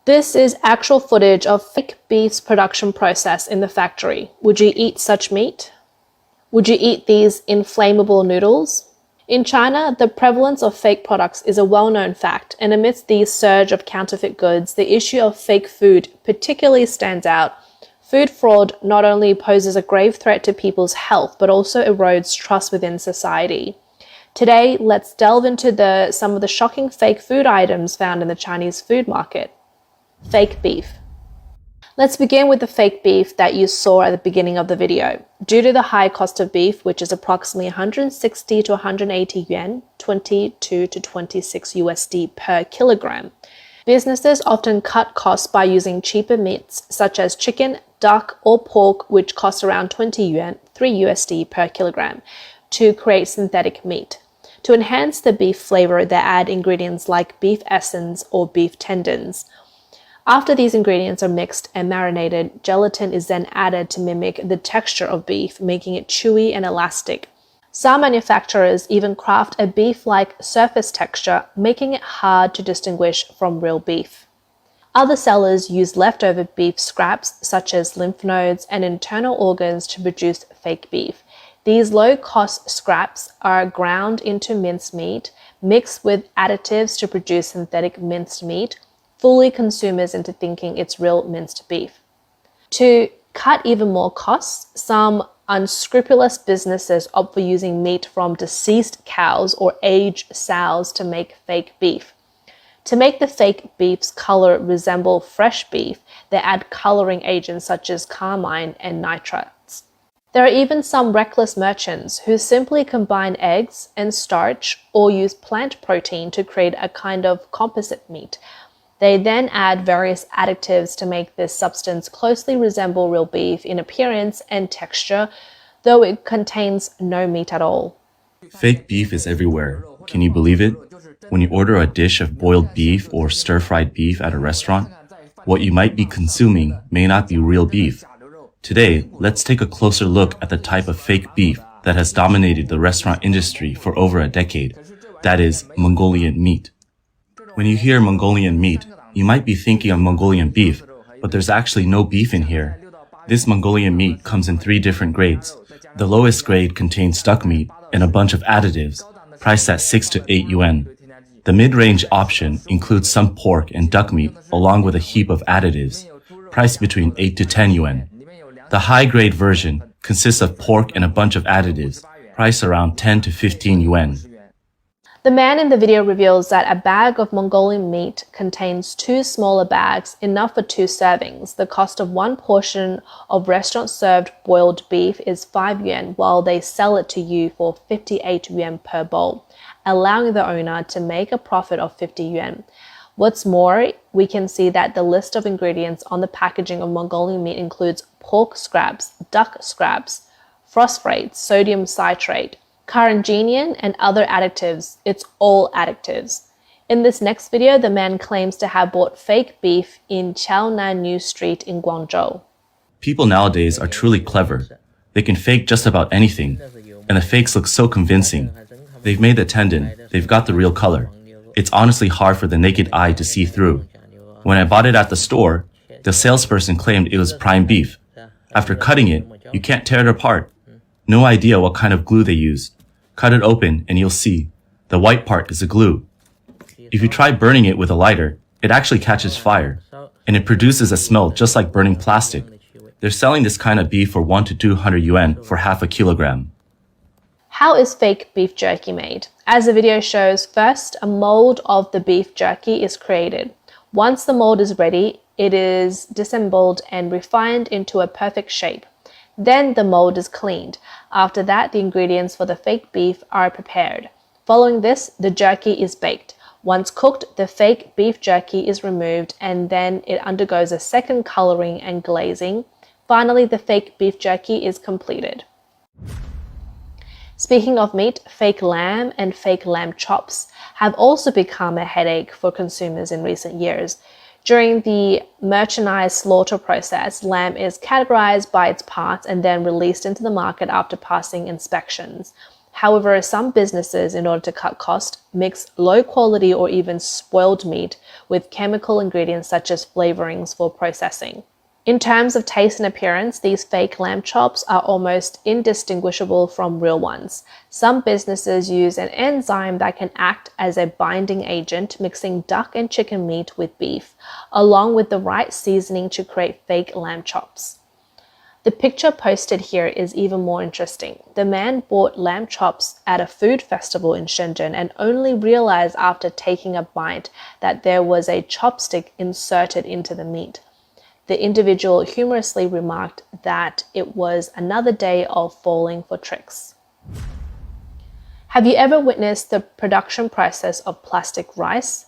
This is actual footage of fake beef's production process in the factory. Would you eat such meat? Would you eat these inflammable noodles? In China, the prevalence of fake products is a well-known fact, and amidst the surge of counterfeit goods, the issue of fake food particularly stands out. Food fraud not only poses a grave threat to people's health, but also erodes trust within society. Today, let's delve into some of the shocking fake food items found in the Chinese food market. Fake beef. Let's begin with the fake beef that you saw at the beginning of the video. Due to the high cost of beef, which is approximately 160 to 180 yuan, 22 to 26 USD per kilogram, businesses often cut costs by using cheaper meats such as chicken, duck, or pork, which cost around 20 yuan, 3 USD per kilogram, to create synthetic meat. To enhance the beef flavor, they add ingredients like beef essence or beef tendons. After these ingredients are mixed and marinated, gelatin is then added to mimic the texture of beef, making it chewy and elastic. Some manufacturers even craft a beef-like surface texture, making it hard to distinguish from real beef. Other sellers use leftover beef scraps, such as lymph nodes and internal organs, to produce fake beef. These low-cost scraps are ground into minced meat, mixed with additives to produce synthetic minced meat, fooling consumers into thinking it's real minced beef. To cut even more costs, some unscrupulous businesses opt for using meat from deceased cows or aged sows to make fake beef. To make the fake beef's color resemble fresh beef, they add coloring agents such as carmine and nitrates. There are even some reckless merchants who simply combine eggs and starch or use plant protein to create a kind of composite meat. They then add various additives to make this substance closely resemble real beef in appearance and texture, though it contains no meat at all. Fake beef is everywhere. Can you believe it? When you order a dish of boiled beef or stir-fried beef at a restaurant, what you might be consuming may not be real beef. Today, let's take a closer look at the type of fake beef that has dominated the restaurant industry for over a decade. That is Mongolian meat. When you hear Mongolian meat, you might be thinking of Mongolian beef, but there's actually no beef in here. This Mongolian meat comes in 3 different grades. The lowest grade contains duck meat and a bunch of additives, priced at 6 to 8 yuan. The mid-range option includes some pork and duck meat along with a heap of additives, priced between 8 to 10 yuan. The high-grade version consists of pork and a bunch of additives, priced around 10 to 15 yuan. The man in the video reveals that a bag of Mongolian meat contains 2 smaller bags, enough for 2 servings. The cost of 1 portion of restaurant-served boiled beef is 5 yuan, while they sell it to you for 58 yuan per bowl, allowing the owner to make a profit of 50 yuan. What's more, we can see that the list of ingredients on the packaging of Mongolian meat includes pork scraps, duck scraps, phosphate, sodium citrate, carrageenan, and other additives. It's all additives. In this next video, the man claims to have bought fake beef in Chaonan Street in Guangzhou. People nowadays are truly clever. They can fake just about anything, and the fakes look so convincing. They've made the tendon, they've got the real color. It's honestly hard for the naked eye to see through. When I bought it at the store, the salesperson claimed it was prime beef. After cutting it, you can't tear it apart. No idea what kind of glue they used. Cut it open and you'll see. The white part is the glue. If you try burning it with a lighter, it actually catches fire, and it produces a smell just like burning plastic. They're selling this kind of beef for 1 to 200 yuan for half a kilogram. How is fake beef jerky made? As the video shows, first a mold of the beef jerky is created. Once the mold is ready, it is disassembled and refined into a perfect shape. Then the mold is cleaned. After that, the ingredients for the fake beef are prepared. Following this, the jerky is baked. Once cooked, the fake beef jerky is removed and then it undergoes a second coloring and glazing. Finally, the fake beef jerky is completed. Speaking of meat, fake lamb and fake lamb chops have also become a headache for consumers in recent years. During the merchandise slaughter process, lamb is categorized by its parts and then released into the market after passing inspections. However, some businesses, in order to cut costs, mix low quality or even spoiled meat with chemical ingredients such as flavorings for processing. In terms of taste and appearance, these fake lamb chops are almost indistinguishable from real ones. Some businesses use an enzyme that can act as a binding agent, mixing duck and chicken meat with beef, along with the right seasoning to create fake lamb chops. The picture posted here is even more interesting. The man bought lamb chops at a food festival in Shenzhen and only realized after taking a bite that there was a chopstick inserted into the meat. The individual humorously remarked that it was another day of falling for tricks. Have you ever witnessed the production process of plastic rice?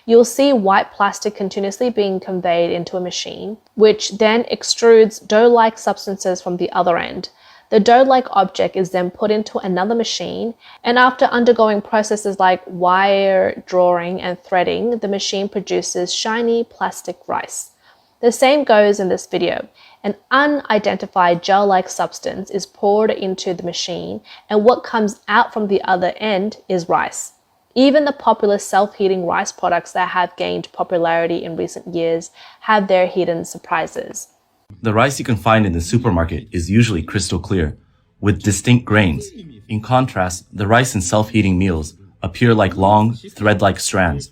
You'll see white plastic continuously being conveyed into a machine, which then extrudes dough-like substances from the other end. The dough-like object is then put into another machine, and after undergoing processes like wire drawing and threading, the machine produces shiny plastic rice. The same goes in this video. An unidentified gel-like substance is poured into the machine, and what comes out from the other end is rice. Even the popular self-heating rice products that have gained popularity in recent years have their hidden surprises. The rice you can find in the supermarket is usually crystal clear, with distinct grains. In contrast, the rice in self-heating meals appear like long, thread-like strands.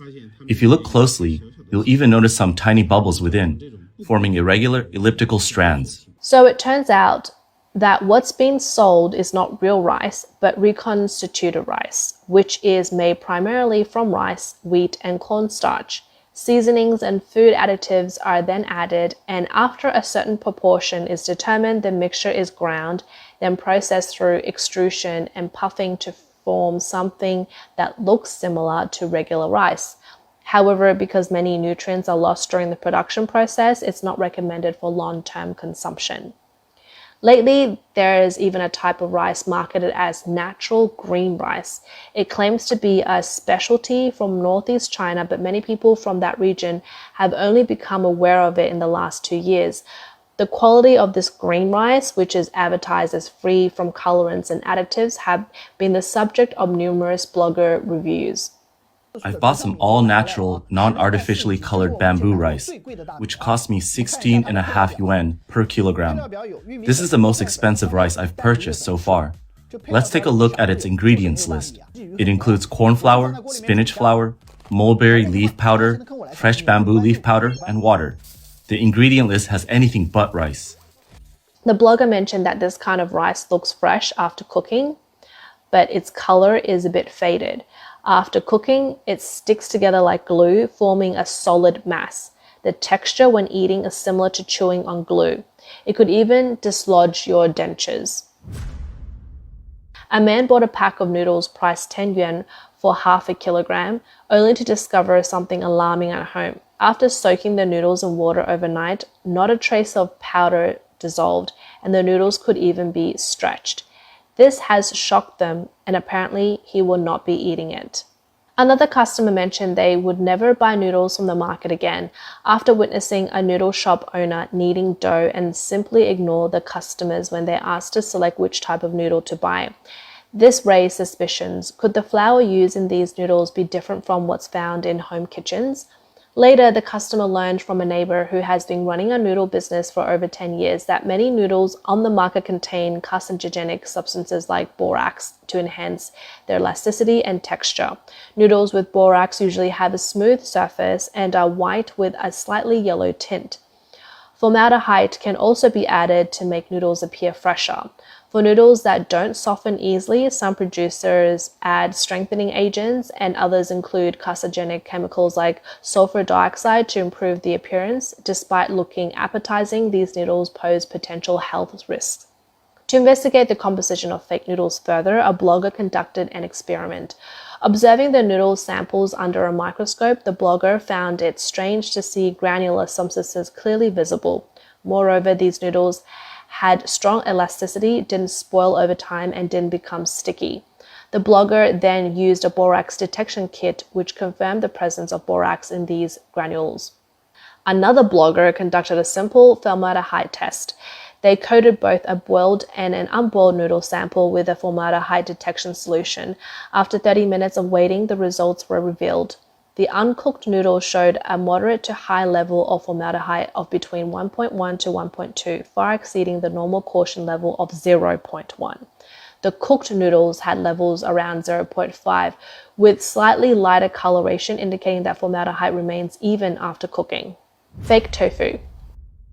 If you look closely, you'll even notice some tiny bubbles within, forming irregular elliptical strands. So it turns out that what's being sold is not real rice, but reconstituted rice, which is made primarily from rice, wheat, and cornstarch. Seasonings and food additives are then added, and after a certain proportion is determined, the mixture is ground, then processed through extrusion and puffing to form something that looks similar to regular rice. However, because many nutrients are lost during the production process, it's not recommended for long-term consumption. Lately, there is even a type of rice marketed as natural green rice. It claims to be a specialty from northeast China, but many people from that region have only become aware of it in the last 2 years. The quality of this green rice, which is advertised as free from colorants and additives, have been the subject of numerous blogger reviews. I've bought some all-natural, non-artificially colored bamboo rice, which cost me 16.5 yuan per kilogram. This is the most expensive rice I've purchased so far. Let's take a look at its ingredients list. It includes corn flour, spinach flour, mulberry leaf powder, fresh bamboo leaf powder, and water. The ingredient list has anything but rice. The blogger mentioned that this kind of rice looks fresh after cooking, but its color is a bit faded. After cooking, it sticks together like glue, forming a solid mass. The texture when eating is similar to chewing on glue. It could even dislodge your dentures. A man bought a pack of noodles priced 10 yuan for half a kilogram, only to discover something alarming at home. After soaking the noodles in water overnight, not a trace of powder dissolved, and the noodles could even be stretched. This has shocked them, and apparently he will not be eating it. Another customer mentioned they would never buy noodles from the market again after witnessing a noodle shop owner kneading dough and simply ignore the customers when they're asked to select which type of noodle to buy. This raised suspicions. Could the flour used in these noodles be different from what's found in home kitchens? Later, the customer learned from a neighbor who has been running a noodle business for over 10 years that many noodles on the market contain carcinogenic substances like borax to enhance their elasticity and texture. Noodles with borax usually have a smooth surface and are white with a slightly yellow tint. Formaldehyde can also be added to make noodles appear fresher. For noodles that don't soften easily, some producers add strengthening agents, and others include carcinogenic chemicals like sulfur dioxide to improve the appearance. Despite looking appetizing, these noodles pose potential health risks. To investigate the composition of fake noodles further, a blogger conducted an experiment. Observing the noodle samples under a microscope, the blogger found it strange to see granular substances clearly visible. Moreover, these noodles had strong elasticity, didn't spoil over time, and didn't become sticky. The blogger then used a borax detection kit, which confirmed the presence of borax in these granules. Another blogger conducted a simple formaldehyde test. They coated both a boiled and an unboiled noodle sample with a formaldehyde detection solution. After 30 minutes of waiting, the results were revealed. The uncooked noodles showed a moderate to high level of formaldehyde of between 1.1 to 1.2, far exceeding the normal caution level of 0.1. The cooked noodles had levels around 0.5, with slightly lighter coloration indicating that formaldehyde remains even after cooking. Fake tofu.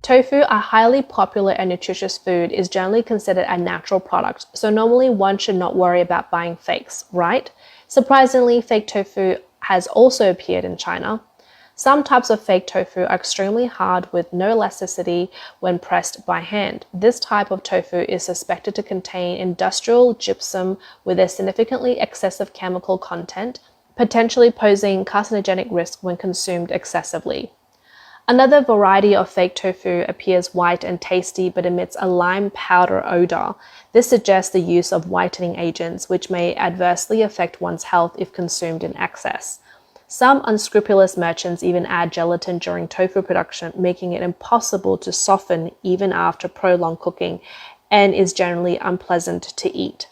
Tofu, a highly popular and nutritious food, is generally considered a natural product, so normally one should not worry about buying fakes, right? Surprisingly, fake tofu has also appeared in China. Some types of fake tofu are extremely hard with no elasticity when pressed by hand. This type of tofu is suspected to contain industrial gypsum with a significantly excessive chemical content, potentially posing carcinogenic risk when consumed excessively. Another variety of fake tofu appears white and tasty but emits a lime powder odor. This suggests the use of whitening agents, which may adversely affect one's health if consumed in excess. Some unscrupulous merchants even add gelatin during tofu production, making it impossible to soften even after prolonged cooking, and is generally unpleasant to eat.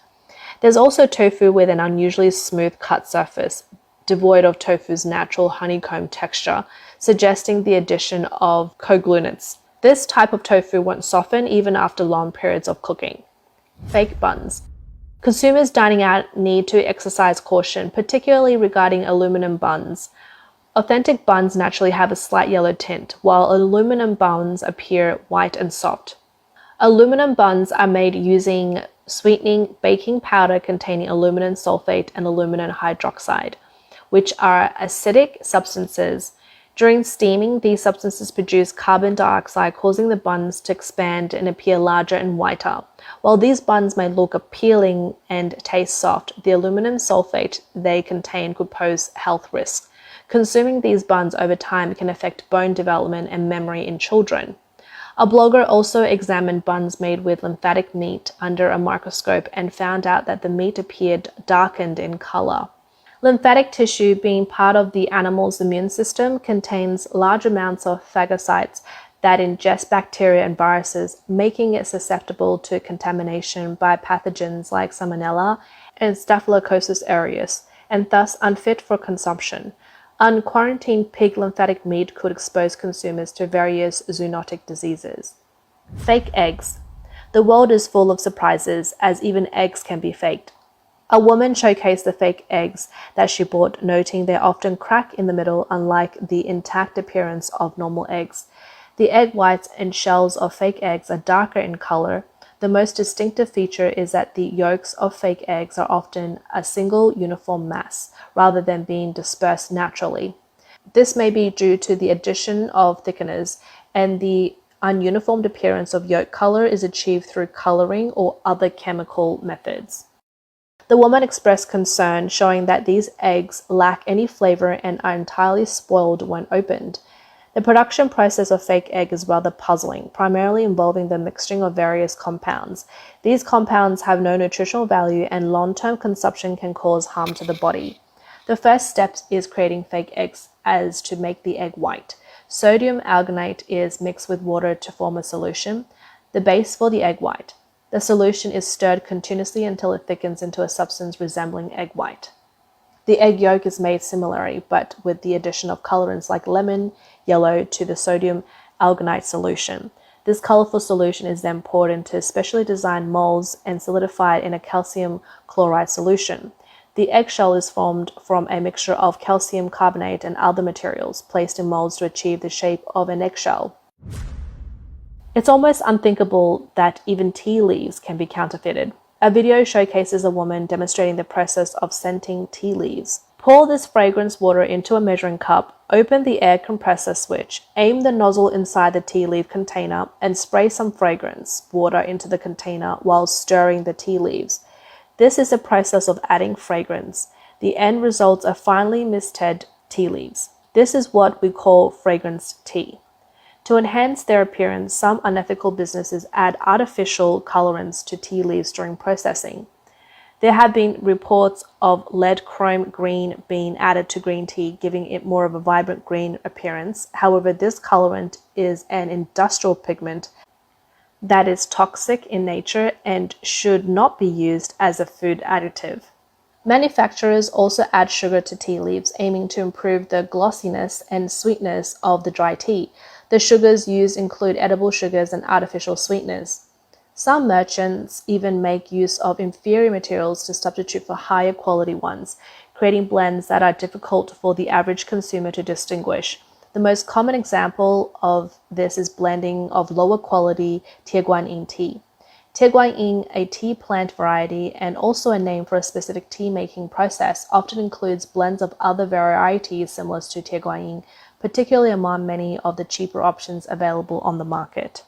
There's also tofu with an unusually smooth cut surface, devoid of tofu's natural honeycomb texture, suggesting the addition of coagulants. This type of tofu won't soften even after long periods of cooking. Fake buns. Consumers dining out need to exercise caution, particularly regarding aluminum buns. Authentic buns naturally have a slight yellow tint, while aluminum buns appear white and soft. Aluminum buns are made using sweetening baking powder containing aluminum sulfate and aluminum hydroxide, which are acidic substances. During steaming, these substances produce carbon dioxide, causing the buns to expand and appear larger and whiter. While these buns may look appealing and taste soft, the aluminum sulfate they contain could pose health risks. Consuming these buns over time can affect bone development and memory in children. A blogger also examined buns made with lymphatic meat under a microscope and found out that the meat appeared darkened in color. Lymphatic tissue, being part of the animal's immune system, contains large amounts of phagocytes that ingest bacteria and viruses, making it susceptible to contamination by pathogens like Salmonella and Staphylococcus aureus, and thus unfit for consumption. Unquarantined pig lymphatic meat could expose consumers to various zoonotic diseases. Fake eggs. The world is full of surprises, as even eggs can be faked. A woman showcased the fake eggs that she bought, noting they often crack in the middle, unlike the intact appearance of normal eggs. The egg whites and shells of fake eggs are darker in color. The most distinctive feature is that the yolks of fake eggs are often a single uniform mass, rather than being dispersed naturally. This may be due to the addition of thickeners, and the ununiformed appearance of yolk color is achieved through coloring or other chemical methods. The woman expressed concern, showing that these eggs lack any flavor and are entirely spoiled when opened. The production process of fake egg is rather puzzling, primarily involving the mixing of various compounds. These compounds have no nutritional value, and long-term consumption can cause harm to the body. The first step is creating fake eggs as to make the egg white. Sodium alginate is mixed with water to form a solution, the base for the egg white. The solution is stirred continuously until it thickens into a substance resembling egg white. The egg yolk is made similarly, but with the addition of colorants like lemon yellow to the sodium alginate solution. This colorful solution is then poured into specially designed molds and solidified in a calcium chloride solution. The eggshell is formed from a mixture of calcium carbonate and other materials placed in molds to achieve the shape of an eggshell. It's almost unthinkable that even tea leaves can be counterfeited. A video showcases a woman demonstrating the process of scenting tea leaves. Pour this fragrance water into a measuring cup, open the air compressor switch, aim the nozzle inside the tea leaf container, and spray some fragrance water into the container while stirring the tea leaves. This is a process of adding fragrance. The end results are finely misted tea leaves. This is what we call fragrance tea. To enhance their appearance, some unethical businesses add artificial colorants to tea leaves during processing. There have been reports of lead chrome green being added to green tea, giving it more of a vibrant green appearance. However, this colorant is an industrial pigment that is toxic in nature and should not be used as a food additive. Manufacturers also add sugar to tea leaves, aiming to improve the glossiness and sweetness of the dry tea. The sugars used include edible sugars and artificial sweeteners. Some merchants even make use of inferior materials to substitute for higher quality ones, creating blends that are difficult for the average consumer to distinguish. The most common example of this is blending of lower quality Tieguanyin tea. Tieguanyin, a tea plant variety and also a name for a specific tea making process, often includes blends of other varieties similar to Tieguanyin, particularly among many of the cheaper options available on the market.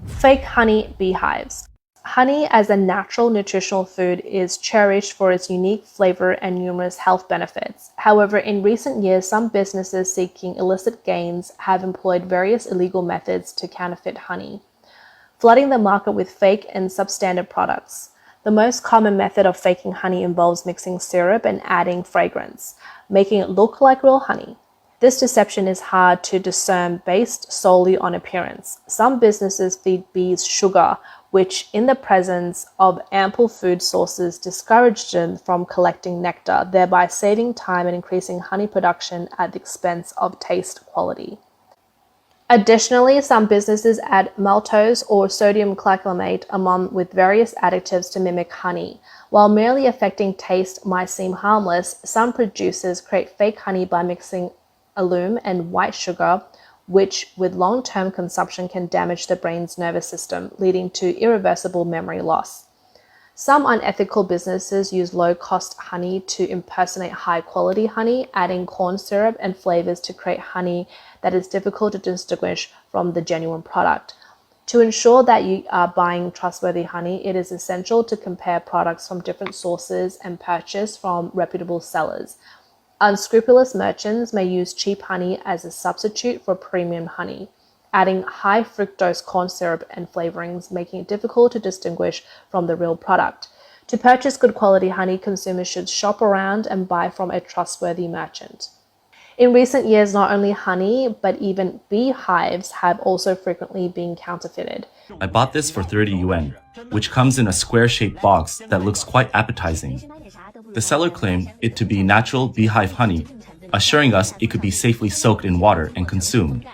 Fake honey beehives. Honey as a natural nutritional food is cherished for its unique flavor and numerous health benefits. However, in recent years, some businesses seeking illicit gains have employed various illegal methods to counterfeit honey, flooding the market with fake and substandard products. The most common method of faking honey involves mixing syrup and adding fragrance, making it look like real honey. This deception is hard to discern based solely on appearance. Some businesses feed bees sugar, which in the presence of ample food sources discourage them from collecting nectar, thereby saving time and increasing honey production at the expense of taste quality. Additionally, some businesses add maltose or sodium glycinate among with various additives to mimic honey. While merely affecting taste might seem harmless, some producers create fake honey by mixing alum and white sugar, which with long-term consumption can damage the brain's nervous system, leading to irreversible memory loss. Some unethical businesses use low-cost honey to impersonate high-quality honey, adding corn syrup and flavors to create honey that is difficult to distinguish from the genuine product. To ensure that you are buying trustworthy honey, it is essential to compare products from different sources and purchase from reputable sellers. Unscrupulous merchants may use cheap honey as a substitute for premium honey, adding high fructose corn syrup and flavorings, making it difficult to distinguish from the real product. To purchase good quality honey, consumers should shop around and buy from a trustworthy merchant. In recent years, not only honey, but even beehives have also frequently been counterfeited. I bought this for 30 yuan, which comes in a square-shaped box that looks quite appetizing. The seller claimed it to be natural beehive honey, assuring us it could be safely soaked in water and consumed.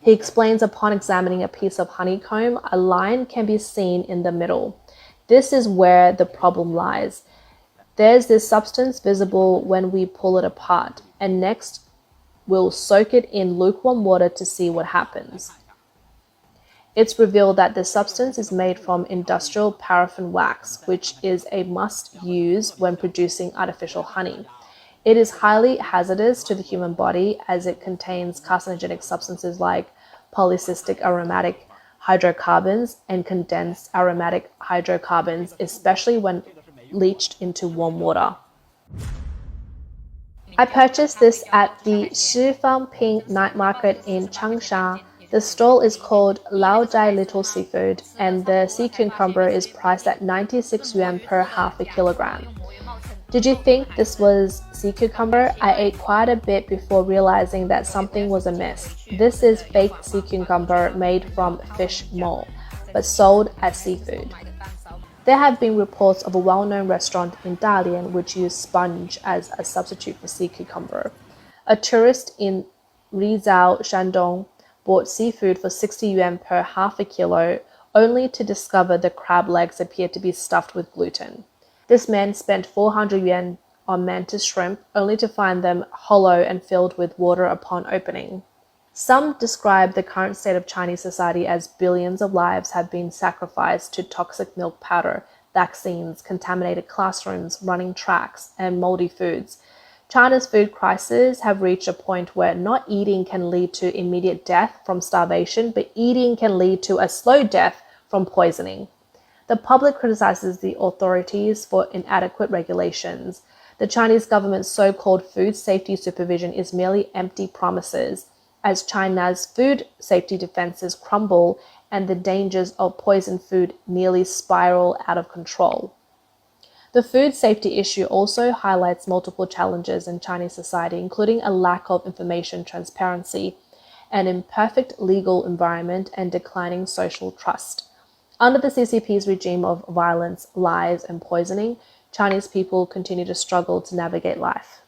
He explains upon examining a piece of honeycomb, a line can be seen in the middle. This is where the problem lies. There's this substance visible when we pull it apart, and next we'll soak it in lukewarm water to see what happens. It's revealed that the substance is made from industrial paraffin wax, which is a must-use when producing artificial honey. It is highly hazardous to the human body as it contains carcinogenic substances like polycystic aromatic hydrocarbons and condensed aromatic hydrocarbons, especially when leached into warm water. I purchased this at the Shifangping night market in Changsha. The stall is called Lao Dai Little Seafood, and the sea cucumber is priced at 96 yuan per half a kilogram. Did you think this was sea cucumber? I ate quite a bit before realizing that something was amiss. This is fake sea cucumber made from fish maw, but sold as seafood. There have been reports of a well-known restaurant in Dalian which used sponge as a substitute for sea cucumber. A tourist in Rizhao, Shandong, bought seafood for 60 yuan per half a kilo, only to discover the crab legs appeared to be stuffed with gluten. This man spent 400 yuan on mantis shrimp, only to find them hollow and filled with water upon opening. Some describe the current state of Chinese society as billions of lives have been sacrificed to toxic milk powder, vaccines, contaminated classrooms, running tracks, and moldy foods. China's food crises have reached a point where not eating can lead to immediate death from starvation, but eating can lead to a slow death from poisoning. The public criticizes the authorities for inadequate regulations. The Chinese government's so-called food safety supervision is merely empty promises, as China's food safety defenses crumble and the dangers of poisoned food nearly spiral out of control. The food safety issue also highlights multiple challenges in Chinese society, including a lack of information transparency, an imperfect legal environment, and declining social trust. Under the CCP's regime of violence, lies, and poisoning, Chinese people continue to struggle to navigate life.